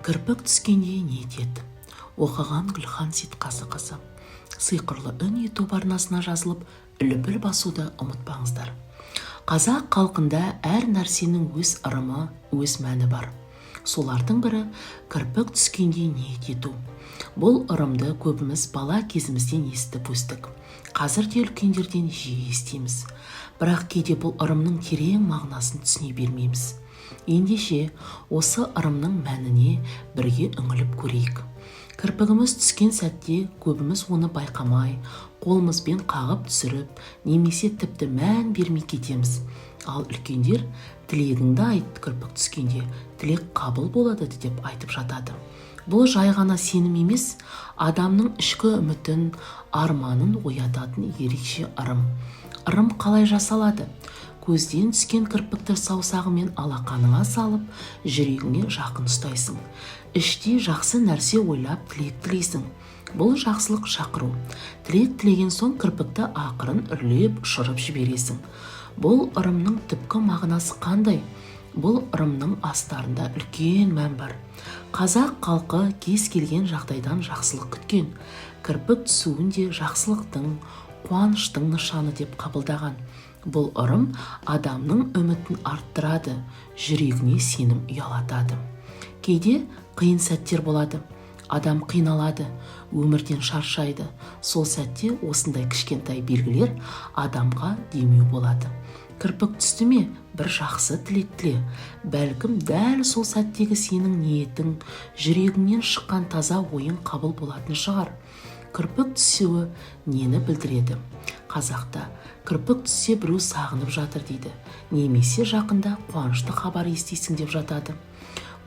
Кірпік түскенде не етеді? Оқыған Гүлхан Сейтқазықызы. Сиқырлы үн YouTube арнасына жазылып, үліпіл басуды ұмытпаңыздар. Қазақ халқында әр нәрсенің өз ырымы, өз мәні бар. Солардың бірі кірпік түскенде ниет ету. Бұл ырымды көбіміз бала кезімізден естіп өстік. Қазір де үлкендерден жиі естиміз. Бірақ кейде бұл ырымның терең мағынасын түсіне бермейміз. Ендеше осы ырымның мәніне бірге үңіліп көрейік. Кірпігіміз түскен сәтте көбіміз оны байқамай, қолымызбен қағып түсіріп, немесе тіпті мән бермей кетеміз. Ал үлкендер тілегіңді айт, кірпік түскенде тілек қабыл болады деп айтып жатады. Бұл жай ғана сенім емес, адамның ішкі үмітін, арманын оятатын ерекше ырым. Ырым қалай жасалады? Көзден түскен кірпікті саусағымен алақаныңа салып, жүрегіңе жақын ұстайсың. Іште жақсы нәрсе ойлап, тілек тілейсің. Бұл жақсылық шақыру. Тілек тілеген соң кірпікті ақырын үрлеп, ұшырып жібересің. Бұл ырымның түпкі мағынасы қандай? Бұл ырымның астарында үлкен мән бар. Қазақ халқы кез келген жағдайдан жақсылық күткен. Кірпік түсуін де жақсылықтың, қуаныштың нышаны деп қабылдаған. Бұл ырым адамның үмітін арттырады, жүрегіне сенім ұялатады. Кейде қиын сәттер болады. Адам қиналады, өмірден шаршайды. Сол сәтте осындай кішкентай белгілер адамға демеу болады. Кірпік түсті ме? Бір жақсы тілек тіле. Бәлкім дәл сол сәттегі сенің ниетің, жүрегіңнен шыққан таза ойың қабыл болатын шығар. Кірпік түсуі нені білдіреді? Қазақта кірпік түссе біреу сағынып жатыр дейді, немесе жақында қуанышты хабар естисің деп жатады.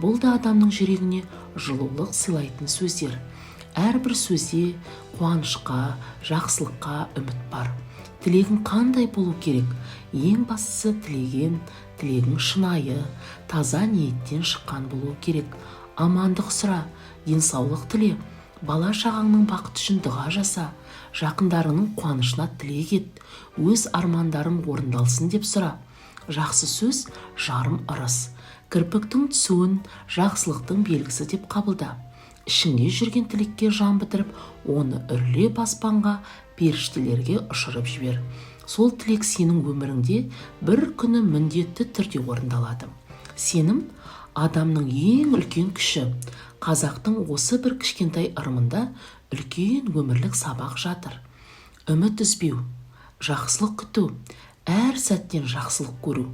Бұл да адамның жүрегіне жылулық сыйлайтын сөздер. Әрбір сөзде қуанышқа, жақсылыққа үміт бар. Тілегің қандай болу керек? Ең бастысы тілегің шынайы, таза ниеттен шыққан болу керек. Амандық сұра, денсаулық тіле, бала шағаңның бақыты үшін дұға жаса, жақындарыңның қуанышына тілек ет, өз армандарың орындалсын деп сұра. Жақсы сөз жарым ырыс. Кірпіктің түсуін жақсылықтың белгісі деп қабылда. Ішіңде жүрген тілекке жан бітіріп, оны үрлеп аспанға, періштелерге ұшырып жібер. Сол тілек сенің өміріңде бір күні міндетті түрде орындалады. Сенім адамның ең үлкен күші. Қазақтың осы бір кішкентай ырымында үлкен өмірлік сабақ жатыр. Үміт үзбеу, жақсылық күту, әр сәттен жақсылық көру.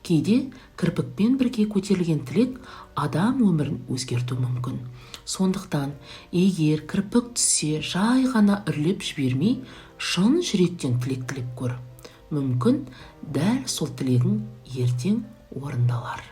Кейде кірпікпен бірге көтерілген тілек адам өмірін өзгерту мүмкін. Сондықтан, егер кірпік түссе, жай ғана үрлеп жібермей, шын жүректен тілек тілеп көр. Мүмкін дәл сол тілегің ертең орындалар.